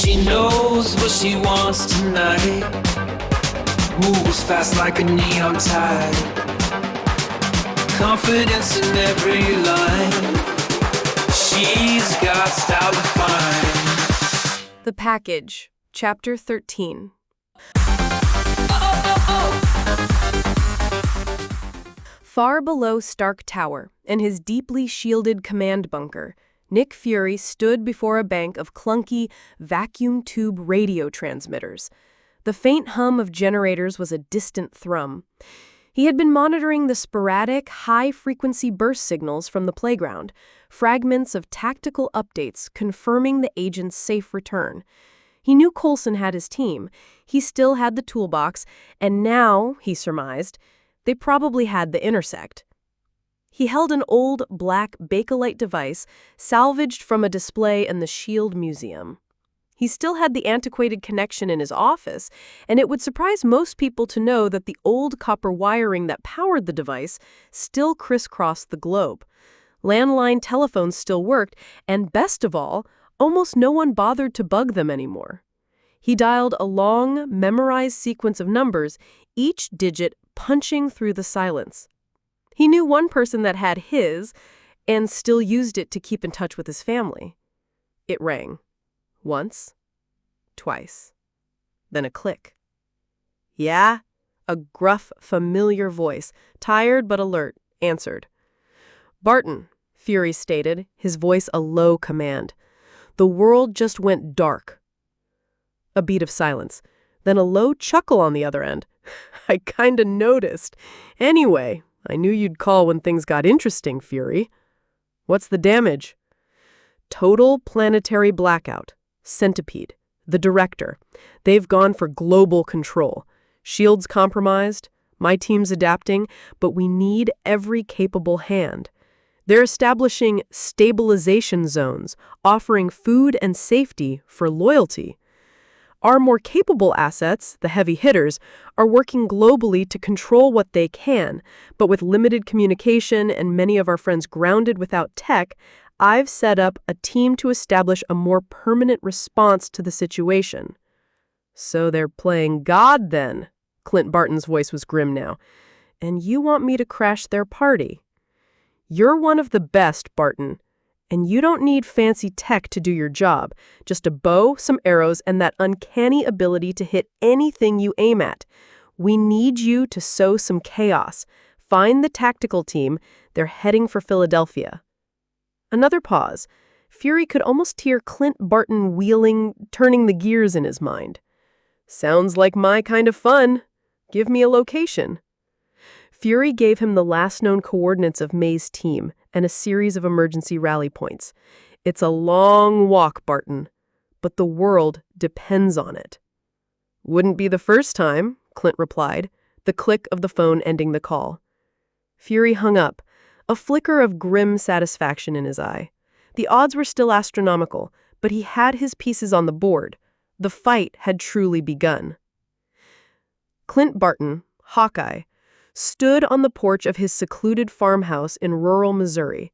She knows what she wants tonight. Moves fast like a neon tide. Confidence in every line. She's got style to find. The Package, Chapter 13. Far below Stark Tower, in his deeply shielded command bunker, Nick Fury stood before a bank of clunky, vacuum tube radio transmitters. The faint hum of generators was a distant thrum. He had been monitoring the sporadic, high-frequency burst signals from the playground, fragments of tactical updates confirming the agent's safe return. He knew Coulson had his team. He still had the toolbox, and now, he surmised, they probably had the intersect. He held an old, black Bakelite device salvaged from a display in the Shield Museum. He still had the antiquated connection in his office, and it would surprise most people to know that the old copper wiring that powered the device still crisscrossed the globe. Landline telephones still worked, and best of all, almost no one bothered to bug them anymore. He dialed a long, memorized sequence of numbers, each digit punching through the silence. He knew one person that had his, and still used it to keep in touch with his family. It rang. Once. Twice. Then a click. Yeah? A gruff, familiar voice, tired but alert, answered. Barton, Fury stated, his voice a low command. The world just went dark. A beat of silence, then a low chuckle on the other end. I kinda noticed. Anyway, I knew you'd call when things got interesting, Fury. What's the damage? Total planetary blackout. Centipede. The director. They've gone for global control. Shield's compromised. My team's adapting, but we need every capable hand. They're establishing stabilization zones, offering food and safety for loyalty. Our more capable assets, the heavy hitters, are working globally to control what they can, but with limited communication and many of our friends grounded without tech, I've set up a team to establish a more permanent response to the situation. So they're playing God then? Clint Barton's voice was grim now. And you want me to crash their party? You're one of the best, Barton. And you don't need fancy tech to do your job. Just a bow, some arrows, and that uncanny ability to hit anything you aim at. We need you to sow some chaos. Find the tactical team. They're heading for Philadelphia. Another pause. Fury could almost hear Clint Barton turning the gears in his mind. Sounds like my kind of fun. Give me a location. Fury gave him the last known coordinates of May's team and a series of emergency rally points. It's a long walk, Barton, but the world depends on it. Wouldn't be the first time, Clint replied, the click of the phone ending the call. Fury hung up, a flicker of grim satisfaction in his eye. The odds were still astronomical, but he had his pieces on the board. The fight had truly begun. Clint Barton, Hawkeye, stood on the porch of his secluded farmhouse in rural Missouri,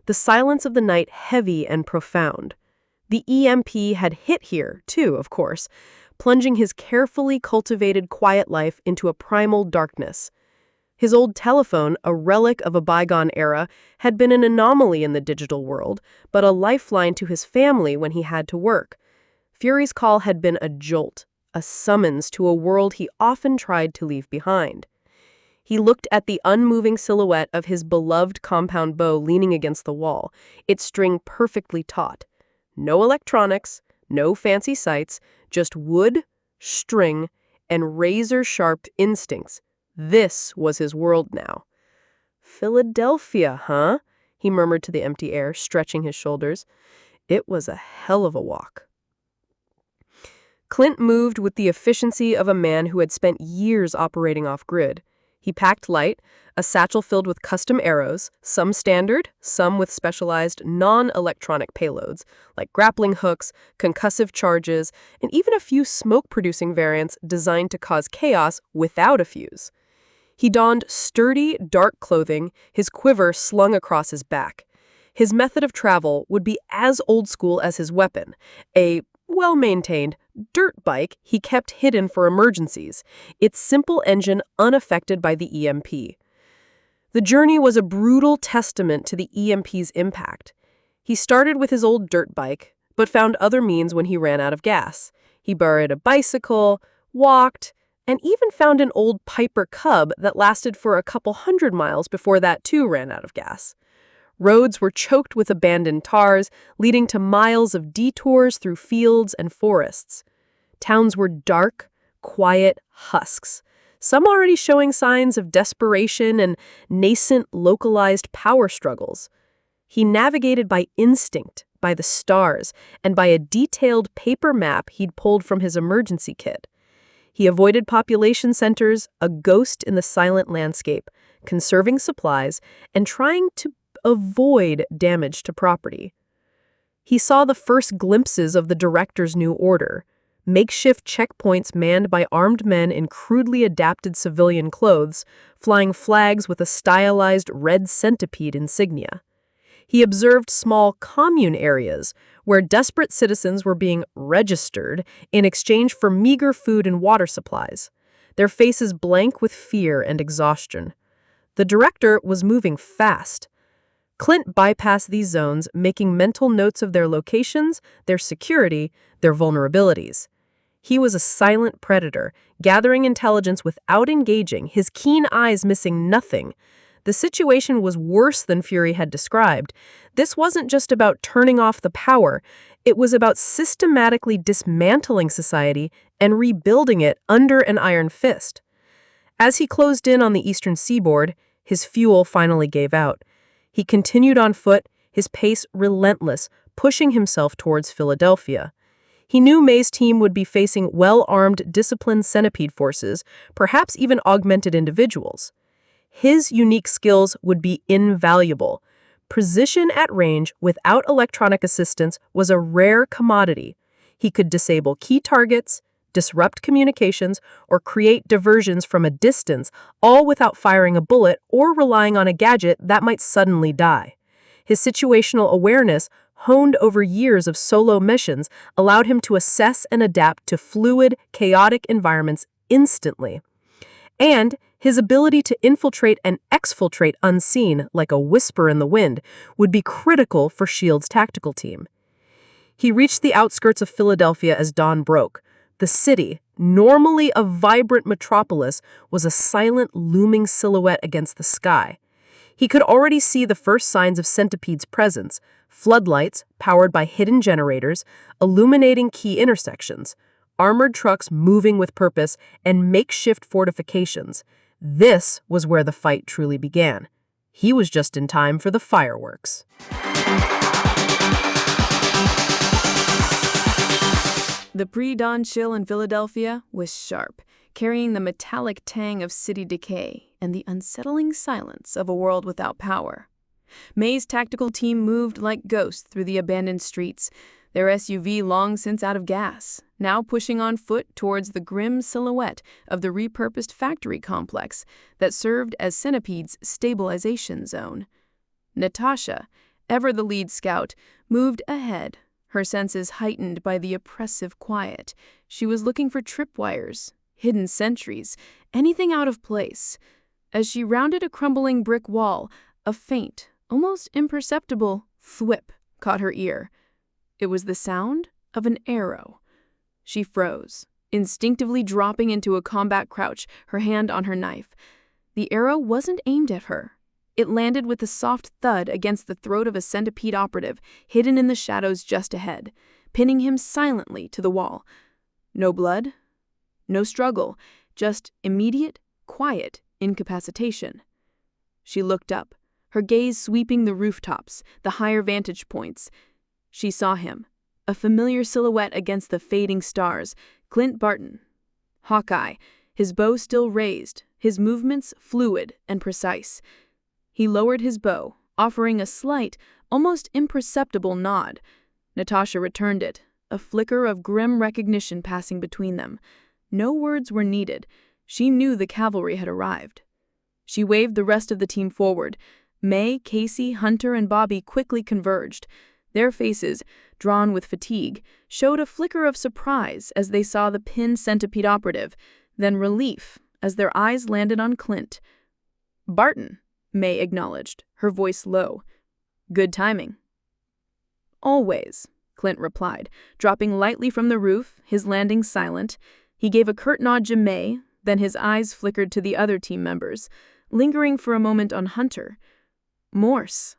the silence of the night heavy and profound. The EMP had hit here, too, of course, plunging his carefully cultivated quiet life into a primal darkness. His old telephone, a relic of a bygone era, had been an anomaly in the digital world, but a lifeline to his family when he had to work. Fury's call had been a jolt, a summons to a world he often tried to leave behind. He looked at the unmoving silhouette of his beloved compound bow leaning against the wall, its string perfectly taut. No electronics, no fancy sights, just wood, string, and razor-sharp instincts. This was his world now. Philadelphia, huh? He murmured to the empty air, stretching his shoulders. It was a hell of a walk. Clint moved with the efficiency of a man who had spent years operating off-grid. He packed light, a satchel filled with custom arrows, some standard, some with specialized non-electronic payloads, like grappling hooks, concussive charges, and even a few smoke-producing variants designed to cause chaos without a fuse. He donned sturdy, dark clothing, his quiver slung across his back. His method of travel would be as old school as his weapon, a well-maintained dirt bike he kept hidden for emergencies, its simple engine unaffected by the EMP. The journey was a brutal testament to the EMP's impact. He started with his old dirt bike, but found other means when he ran out of gas. He borrowed a bicycle, walked, and even found an old Piper Cub that lasted for a couple 100 miles before that too ran out of gas. Roads were choked with abandoned cars, leading to miles of detours through fields and forests. Towns were dark, quiet husks, some already showing signs of desperation and nascent localized power struggles. He navigated by instinct, by the stars, and by a detailed paper map he'd pulled from his emergency kit. He avoided population centers, a ghost in the silent landscape, conserving supplies, and trying to avoid damage to property. He saw the first glimpses of the director's new order, makeshift checkpoints manned by armed men in crudely adapted civilian clothes, flying flags with a stylized red centipede insignia. He observed small commune areas where desperate citizens were being registered in exchange for meager food and water supplies, their faces blank with fear and exhaustion. The director was moving fast. Clint bypassed these zones, making mental notes of their locations, their security, their vulnerabilities. He was a silent predator, gathering intelligence without engaging, his keen eyes missing nothing. The situation was worse than Fury had described. This wasn't just about turning off the power. It was about systematically dismantling society and rebuilding it under an iron fist. As he closed in on the eastern seaboard, his fuel finally gave out. He continued on foot, his pace relentless, pushing himself towards Philadelphia. He knew May's team would be facing well-armed, disciplined centipede forces, perhaps even augmented individuals. His unique skills would be invaluable. Precision at range without electronic assistance was a rare commodity. He could disable key targets, disrupt communications, or create diversions from a distance, all without firing a bullet or relying on a gadget that might suddenly die. His situational awareness, honed over years of solo missions, allowed him to assess and adapt to fluid, chaotic environments instantly. And his ability to infiltrate and exfiltrate unseen, like a whisper in the wind, would be critical for S.H.I.E.L.D.'s tactical team. He reached the outskirts of Philadelphia as dawn broke. The city, normally a vibrant metropolis, was a silent, looming silhouette against the sky. He could already see the first signs of Centipede's presence, floodlights powered by hidden generators, illuminating key intersections, armored trucks moving with purpose, and makeshift fortifications. This was where the fight truly began. He was just in time for the fireworks. The pre-dawn chill in Philadelphia was sharp, carrying the metallic tang of city decay and the unsettling silence of a world without power. May's tactical team moved like ghosts through the abandoned streets, their SUV long since out of gas, now pushing on foot towards the grim silhouette of the repurposed factory complex that served as Centipede's stabilization zone. Natasha, ever the lead scout, moved ahead, her senses heightened by the oppressive quiet. She was looking for tripwires, hidden sentries, anything out of place. As she rounded a crumbling brick wall, a faint, almost imperceptible thwip caught her ear. It was the sound of an arrow. She froze, instinctively dropping into a combat crouch, her hand on her knife. The arrow wasn't aimed at her. It landed with a soft thud against the throat of a centipede operative, hidden in the shadows just ahead, pinning him silently to the wall. No blood, no struggle, just immediate, quiet incapacitation. She looked up, her gaze sweeping the rooftops, the higher vantage points. She saw him, a familiar silhouette against the fading stars, Clint Barton. Hawkeye, his bow still raised, his movements fluid and precise. He lowered his bow, offering a slight, almost imperceptible nod. Natasha returned it, a flicker of grim recognition passing between them. No words were needed. She knew the cavalry had arrived. She waved the rest of the team forward. May, Casey, Hunter, and Bobby quickly converged, their faces drawn with fatigue, showed a flicker of surprise as they saw the pinned centipede operative, then relief as their eyes landed on Clint. "Barton," May acknowledged, her voice low. "Good timing." "Always," Clint replied, dropping lightly from the roof, his landing silent. He gave a curt nod to May, then his eyes flickered to the other team members, lingering for a moment on Hunter. "Morse."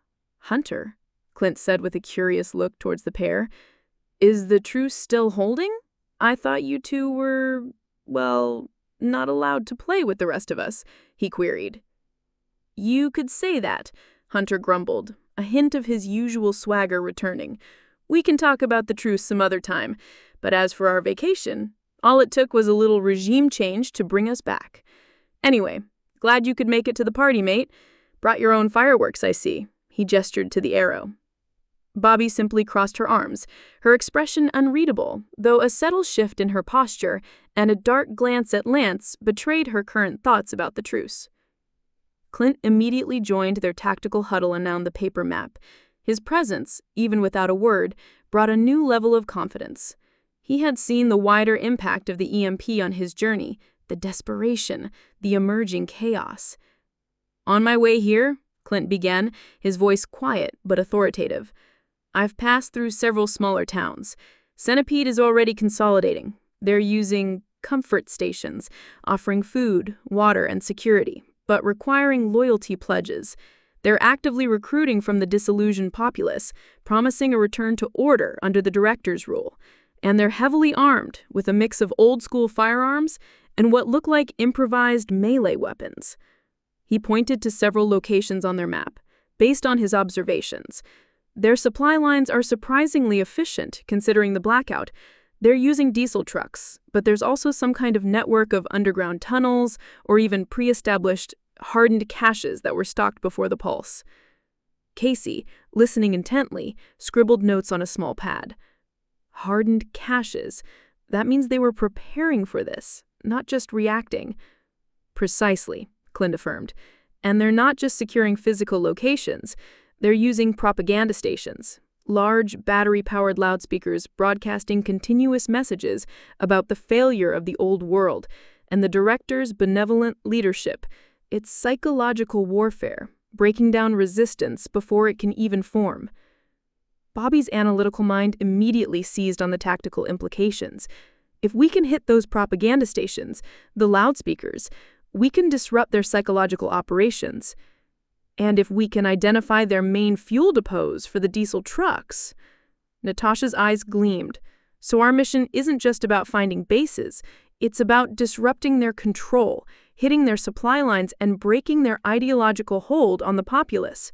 "Hunter?" Clint said with a curious look towards the pair. "Is the truce still holding? I thought you two were, well, not allowed to play with the rest of us," he queried. "You could say that," Hunter grumbled, a hint of his usual swagger returning. "We can talk about the truce some other time, but as for our vacation, all it took was a little regime change to bring us back. Anyway, glad you could make it to the party, mate. Brought your own fireworks, I see." He gestured to the arrow. Bobby simply crossed her arms, her expression unreadable, though a subtle shift in her posture and a dark glance at Lance betrayed her current thoughts about the truce. Clint immediately joined their tactical huddle around the paper map. His presence, even without a word, brought a new level of confidence. He had seen the wider impact of the EMP on his journey, the desperation, the emerging chaos. "On my way here," Clint began, his voice quiet but authoritative, "I've passed through several smaller towns. Centipede is already consolidating. They're using comfort stations, offering food, water, and security, but requiring loyalty pledges. They're actively recruiting from the disillusioned populace, promising a return to order under the director's rule. And they're heavily armed with a mix of old-school firearms and what look like improvised melee weapons." He pointed to several locations on their map, based on his observations. Their supply lines are surprisingly efficient, considering the blackout. They're using diesel trucks, but there's also some kind of network of underground tunnels or even pre-established, hardened caches that were stocked before the pulse. Casey, listening intently, scribbled notes on a small pad. Hardened caches. That means they were preparing for this, not just reacting. "Precisely," Clint affirmed. "And they're not just securing physical locations. They're using propaganda stations, large battery-powered loudspeakers broadcasting continuous messages about the failure of the old world and the director's benevolent leadership. It's psychological warfare, breaking down resistance before it can even form." Bobby's analytical mind immediately seized on the tactical implications. If we can hit those propaganda stations, the loudspeakers, we can disrupt their psychological operations. And if we can identify their main fuel depots for the diesel trucks. Natasha's eyes gleamed. So our mission isn't just about finding bases, it's about disrupting their control, hitting their supply lines, and breaking their ideological hold on the populace.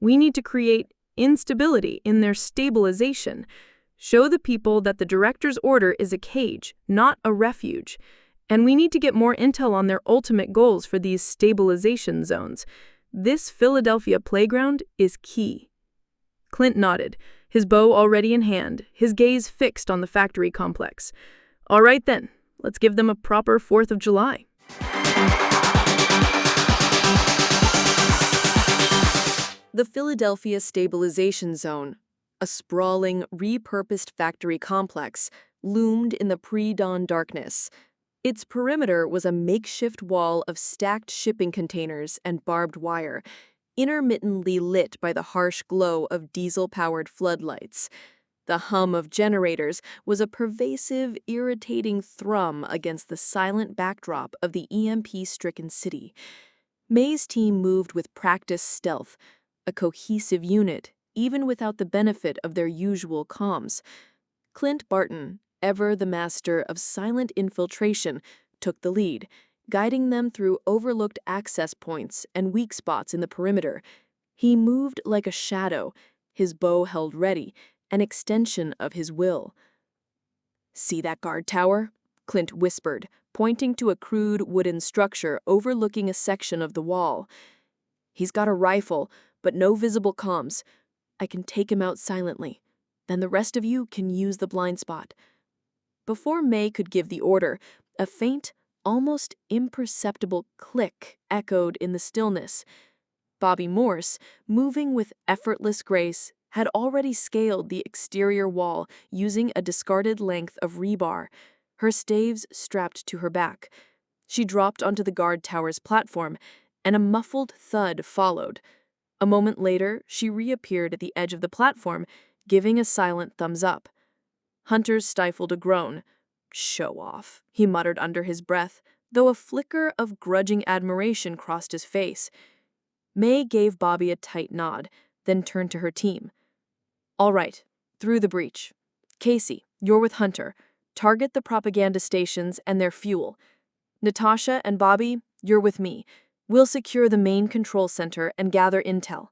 We need to create instability in their stabilization. Show the people that the director's order is a cage, not a refuge. And we need to get more intel on their ultimate goals for these stabilization zones. This Philadelphia playground is key. Clint nodded, his bow already in hand, his gaze fixed on the factory complex. "All right then, let's give them a proper 4th of July. The Philadelphia Stabilization Zone, a sprawling, repurposed factory complex, loomed in the pre-dawn darkness. Its perimeter was a makeshift wall of stacked shipping containers and barbed wire, intermittently lit by the harsh glow of diesel-powered floodlights. The hum of generators was a pervasive, irritating thrum against the silent backdrop of the EMP-stricken city. May's team moved with practiced stealth, a cohesive unit, even without the benefit of their usual comms. Clint Barton, ever the master of silent infiltration, took the lead, guiding them through overlooked access points and weak spots in the perimeter. He moved like a shadow, his bow held ready, an extension of his will. "See that guard tower?" Clint whispered, pointing to a crude wooden structure overlooking a section of the wall. "He's got a rifle, but no visible comms. I can take him out silently. Then the rest of you can use the blind spot." Before May could give the order, a faint, almost imperceptible click echoed in the stillness. Bobby Morse, moving with effortless grace, had already scaled the exterior wall using a discarded length of rebar, her staves strapped to her back. She dropped onto the guard tower's platform, and a muffled thud followed. A moment later, she reappeared at the edge of the platform, giving a silent thumbs up. Hunter stifled a groan. "Show off," he muttered under his breath, though a flicker of grudging admiration crossed his face. May gave Bobby a tight nod, then turned to her team. "All right, through the breach. Casey, you're with Hunter. Target the propaganda stations and their fuel. Natasha and Bobby, you're with me. We'll secure the main control center and gather intel."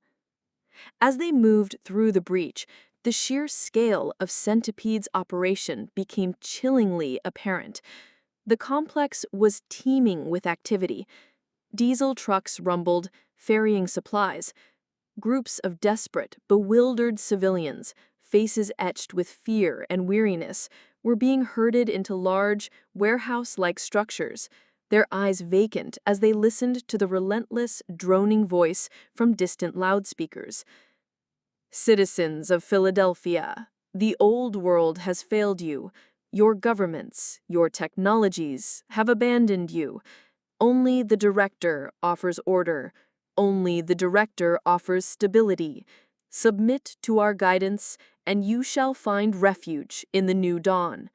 As they moved through the breach, the sheer scale of Centipede's operation became chillingly apparent. The complex was teeming with activity. Diesel trucks rumbled, ferrying supplies. Groups of desperate, bewildered civilians, faces etched with fear and weariness, were being herded into large, warehouse-like structures, their eyes vacant as they listened to the relentless, droning voice from distant loudspeakers. "Citizens of Philadelphia, the old world has failed you. Your governments, your technologies have abandoned you. Only the director offers order. Only the director offers stability. Submit to our guidance, and you shall find refuge in the new dawn."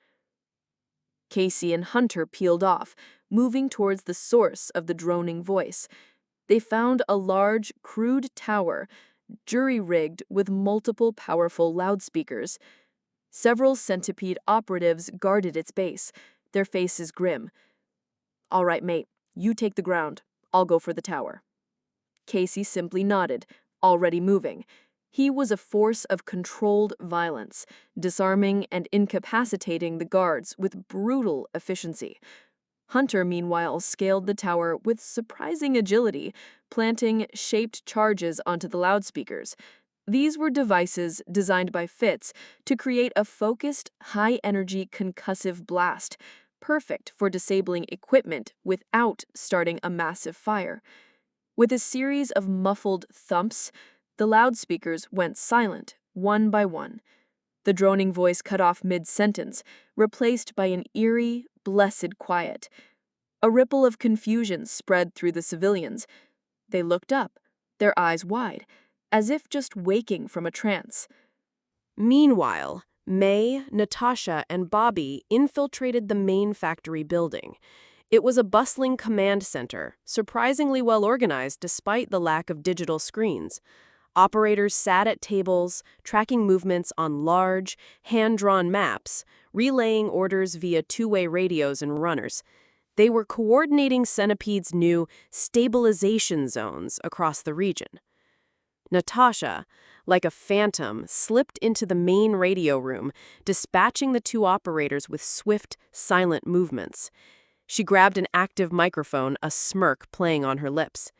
Casey and Hunter peeled off, moving towards the source of the droning voice. They found a large, crude tower, jury-rigged with multiple powerful loudspeakers. Several Centipede operatives guarded its base, their faces grim. "All right, mate, you take the ground. I'll go for the tower." Casey simply nodded, already moving. He was a force of controlled violence, disarming and incapacitating the guards with brutal efficiency. Hunter, meanwhile, scaled the tower with surprising agility, planting shaped charges onto the loudspeakers. These were devices designed by Fitz to create a focused, high-energy concussive blast, perfect for disabling equipment without starting a massive fire. With a series of muffled thumps, the loudspeakers went silent, one by one. The droning voice cut off mid-sentence, replaced by an eerie, blessed quiet. A ripple of confusion spread through the civilians. They looked up, their eyes wide, as if just waking from a trance. Meanwhile, May, Natasha, and Bobby infiltrated the main factory building. It was a bustling command center, surprisingly well organized despite the lack of digital screens. Operators sat at tables, tracking movements on large, hand-drawn maps, relaying orders via two-way radios and runners. They were coordinating Centipede's new stabilization zones across the region. Natasha, like a phantom, slipped into the main radio room, dispatching the two operators with swift, silent movements. She grabbed an active microphone, a smirk playing on her lips.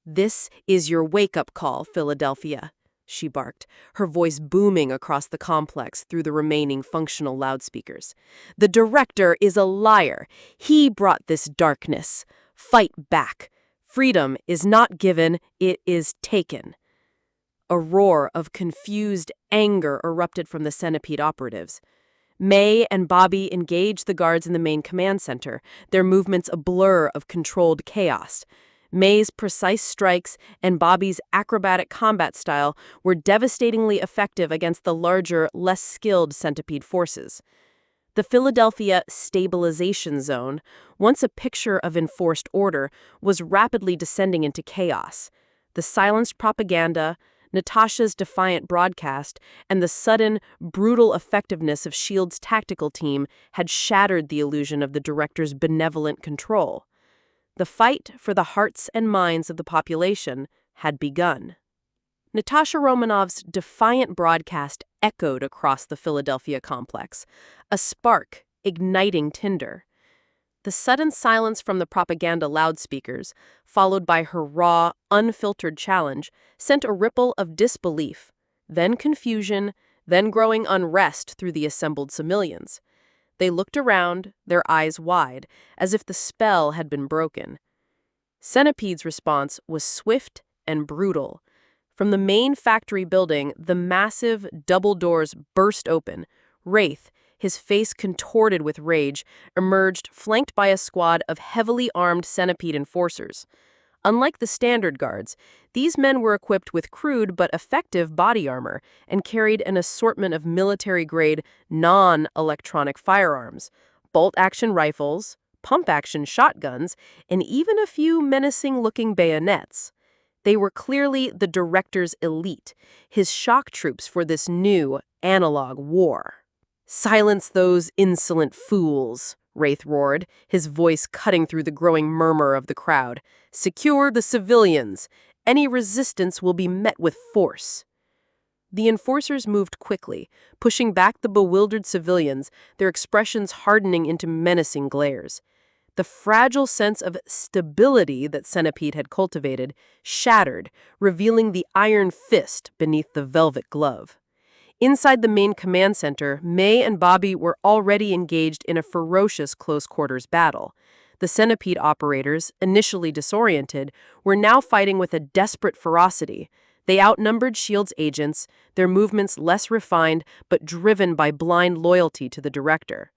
"This is your wake-up call, Philadelphia," she barked, her voice booming across the complex through the remaining functional loudspeakers. "The director is a liar. He brought this darkness. Fight back. Freedom is not given, it is taken." A roar of confused anger erupted from the Centipede operatives. May and Bobby engaged the guards in the main command center, their movements a blur of controlled chaos. May's precise strikes and Bobby's acrobatic combat style were devastatingly effective against the larger, less skilled Centipede forces. The Philadelphia stabilization zone, once a picture of enforced order, was rapidly descending into chaos. The silenced propaganda, Natasha's defiant broadcast, and the sudden, brutal effectiveness of S.H.I.E.L.D.'s tactical team had shattered the illusion of the director's benevolent control. The fight for the hearts and minds of the population had begun. Natasha Romanov's defiant broadcast echoed across the Philadelphia complex, a spark igniting tinder. The sudden silence from the propaganda loudspeakers, followed by her raw, unfiltered challenge, sent a ripple of disbelief, then confusion, then growing unrest through the assembled civilians. They looked around, their eyes wide, as if the spell had been broken. Centipede's response was swift and brutal. From the main factory building, the massive double doors burst open. Wraith, his face contorted with rage, emerged, flanked by a squad of heavily armed centipede enforcers. Unlike the standard guards, these men were equipped with crude but effective body armor and carried an assortment of military-grade, non-electronic firearms, bolt-action rifles, pump-action shotguns, and even a few menacing-looking bayonets. They were clearly the director's elite, his shock troops for this new, analog war. "Silence those insolent fools," Wraith roared, his voice cutting through the growing murmur of the crowd. "Secure the civilians. Any resistance will be met with force." The enforcers moved quickly, pushing back the bewildered civilians, their expressions hardening into menacing glares. The fragile sense of stability that Centipede had cultivated shattered, revealing the iron fist beneath the velvet glove. Inside the main command center, May and Bobby were already engaged in a ferocious close-quarters battle. The Centipede operators, initially disoriented, were now fighting with a desperate ferocity. They outnumbered S.H.I.E.L.D.'s agents, their movements less refined but driven by blind loyalty to the director.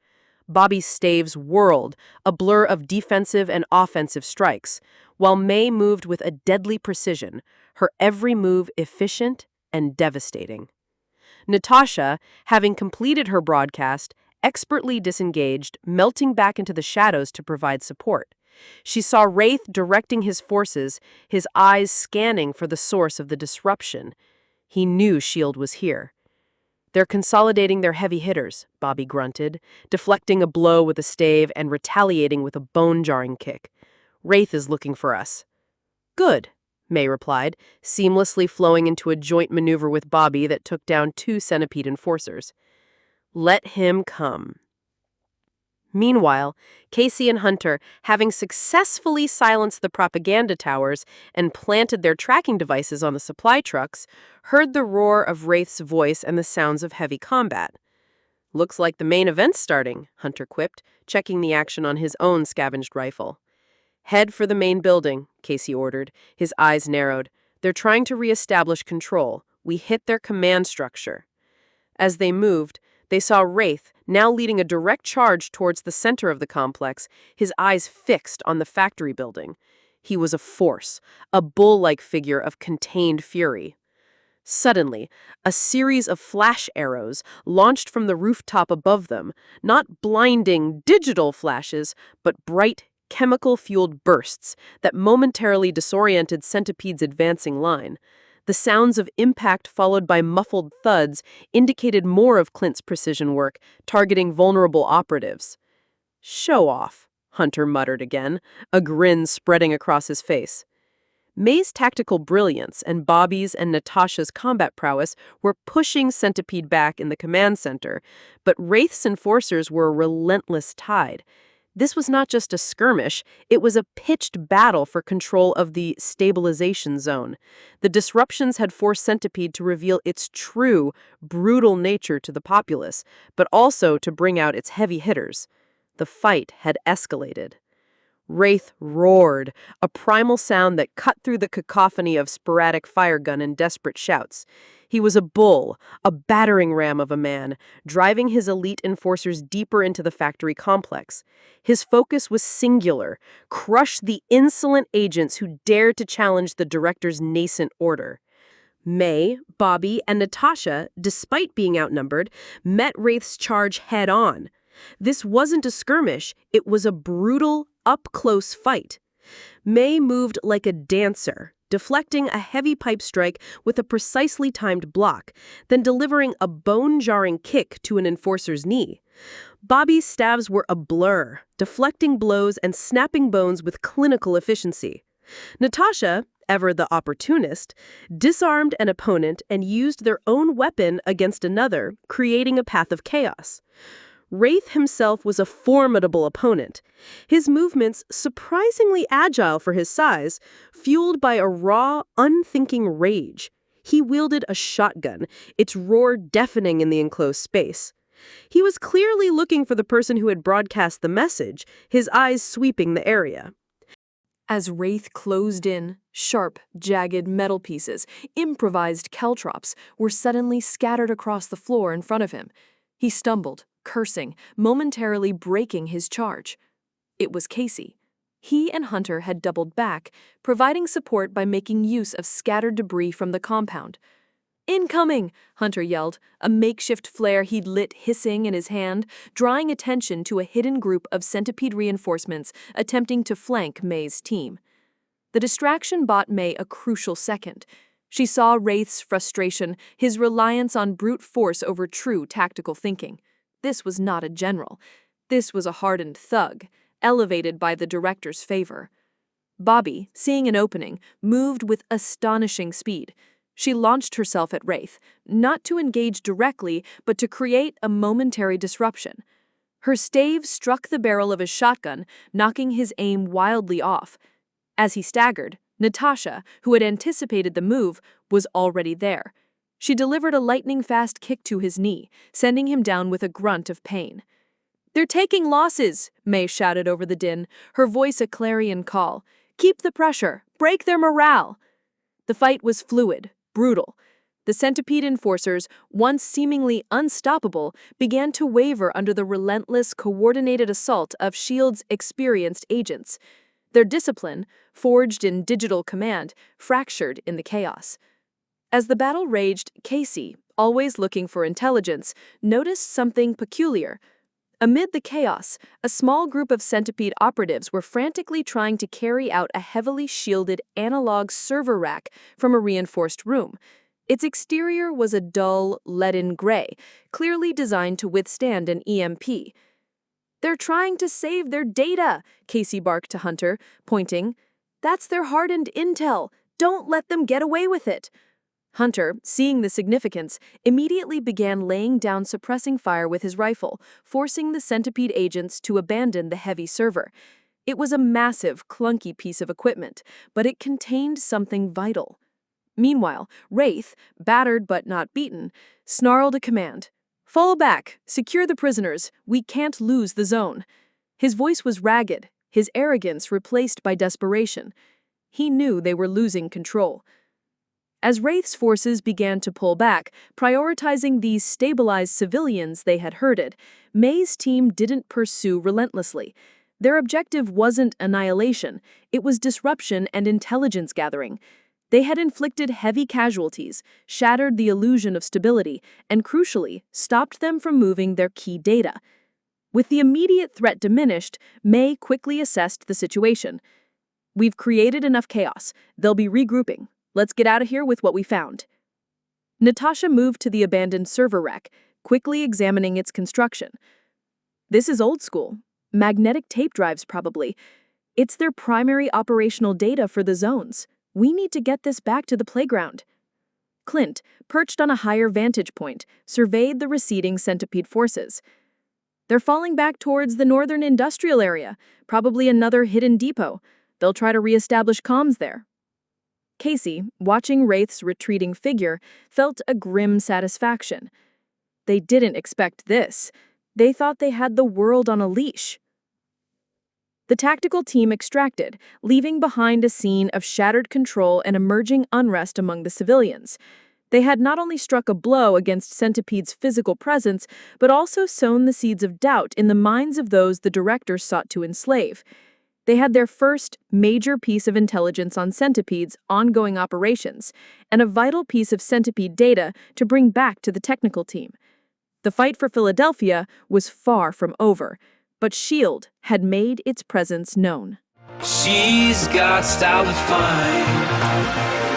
Bobby's staves whirled, a blur of defensive and offensive strikes, while May moved with a deadly precision, her every move efficient and devastating. Natasha, having completed her broadcast, expertly disengaged, melting back into the shadows to provide support. She saw Wraith directing his forces, his eyes scanning for the source of the disruption. He knew S.H.I.E.L.D. was here. "They're consolidating their heavy hitters," Bobby grunted, deflecting a blow with a stave and retaliating with a bone-jarring kick. "Wraith is looking for us." "Good," May replied, seamlessly flowing into a joint maneuver with Bobby that took down 2 centipede enforcers. "Let him come." Meanwhile, Casey and Hunter, having successfully silenced the propaganda towers and planted their tracking devices on the supply trucks, heard the roar of Wraith's voice and the sounds of heavy combat. "Looks like the main event's starting," Hunter quipped, checking the action on his own scavenged rifle. "Head for the main building," Casey ordered, his eyes narrowed. "They're trying to reestablish control. We hit their command structure." As they moved, they saw Wraith, now leading a direct charge towards the center of the complex, his eyes fixed on the factory building. He was a force, a bull-like figure of contained fury. Suddenly, a series of flash arrows launched from the rooftop above them, not blinding digital flashes, but bright, chemical-fueled bursts that momentarily disoriented Centipede's advancing line. The sounds of impact followed by muffled thuds indicated more of Clint's precision work, targeting vulnerable operatives. "Show off," Hunter muttered again, a grin spreading across his face. May's tactical brilliance and Bobby's and Natasha's combat prowess were pushing Centipede back in the command center, but Wraith's enforcers were a relentless tide. This was not just a skirmish, it was a pitched battle for control of the stabilization zone. The disruptions had forced Centipede to reveal its true, brutal nature to the populace, but also to bring out its heavy hitters. The fight had escalated. Wraith roared, a primal sound that cut through the cacophony of sporadic firegun and desperate shouts. He was a bull, a battering ram of a man, driving his elite enforcers deeper into the factory complex. His focus was singular: crush the insolent agents who dared to challenge the director's nascent order. May, Bobby, and Natasha, despite being outnumbered, met Wraith's charge head-on. This wasn't a skirmish, it was a brutal, up-close fight. May moved like a dancer, deflecting a heavy pipe strike with a precisely timed block, then delivering a bone-jarring kick to an enforcer's knee. Bobby's stabs were a blur, deflecting blows and snapping bones with clinical efficiency. Natasha, ever the opportunist, disarmed an opponent and used their own weapon against another, creating a path of chaos. Wraith himself was a formidable opponent, his movements surprisingly agile for his size, fueled by a raw, unthinking rage. He wielded a shotgun, its roar deafening in the enclosed space. He was clearly looking for the person who had broadcast the message, his eyes sweeping the area. As Wraith closed in, sharp, jagged metal pieces, improvised caltrops, were suddenly scattered across the floor in front of him. He stumbled, cursing, momentarily breaking his charge. It was Casey. He and Hunter had doubled back, providing support by making use of scattered debris from the compound. "Incoming!" Hunter yelled, a makeshift flare he'd lit hissing in his hand, drawing attention to a hidden group of centipede reinforcements attempting to flank May's team. The distraction bought May a crucial second. She saw Wraith's frustration, his reliance on brute force over true tactical thinking. This was not a general. This was a hardened thug, elevated by the director's favor. Bobby, seeing an opening, moved with astonishing speed. She launched herself at Wraith, not to engage directly, but to create a momentary disruption. Her stave struck the barrel of his shotgun, knocking his aim wildly off. As he staggered, Natasha, who had anticipated the move, was already there. She delivered a lightning-fast kick to his knee, sending him down with a grunt of pain. "They're taking losses," May shouted over the din, her voice a clarion call. "Keep the pressure. Break their morale." The fight was fluid, brutal. The centipede enforcers, once seemingly unstoppable, began to waver under the relentless, coordinated assault of S.H.I.E.L.D.'s experienced agents. Their discipline, forged in digital command, fractured in the chaos. As the battle raged, Casey, always looking for intelligence, noticed something peculiar. Amid the chaos, a small group of centipede operatives were frantically trying to carry out a heavily shielded analog server rack from a reinforced room. Its exterior was a dull, leaden gray, clearly designed to withstand an EMP. "They're trying to save their data," Casey barked to Hunter, pointing. "That's their hardened intel. Don't let them get away with it." Hunter, seeing the significance, immediately began laying down suppressing fire with his rifle, forcing the centipede agents to abandon the heavy server. It was a massive, clunky piece of equipment, but it contained something vital. Meanwhile, Wraith, battered but not beaten, snarled a command. "Fall back! Secure the prisoners! We can't lose the zone!" His voice was ragged, his arrogance replaced by desperation. He knew they were losing control. As Wraith's forces began to pull back, prioritizing these stabilized civilians they had herded, May's team didn't pursue relentlessly. Their objective wasn't annihilation, it was disruption and intelligence gathering. They had inflicted heavy casualties, shattered the illusion of stability, and crucially, stopped them from moving their key data. With the immediate threat diminished, May quickly assessed the situation. "We've created enough chaos. They'll be regrouping. Let's get out of here with what we found." Natasha moved to the abandoned server rack, quickly examining its construction. "This is old school. Magnetic tape drives, probably. It's their primary operational data for the zones. We need to get this back to the playground." Clint, perched on a higher vantage point, surveyed the receding centipede forces. "They're falling back towards the northern industrial area, probably another hidden depot. They'll try to re-establish comms there." Casey, watching Wraith's retreating figure, felt a grim satisfaction. They didn't expect this. They thought they had the world on a leash. The tactical team extracted, leaving behind a scene of shattered control and emerging unrest among the civilians. They had not only struck a blow against Centipede's physical presence, but also sown the seeds of doubt in the minds of those the director sought to enslave. They had their first major piece of intelligence on Centipede's ongoing operations, and a vital piece of Centipede data to bring back to the technical team. The fight for Philadelphia was far from over, but S.H.I.E.L.D. had made its presence known. She's got style to find.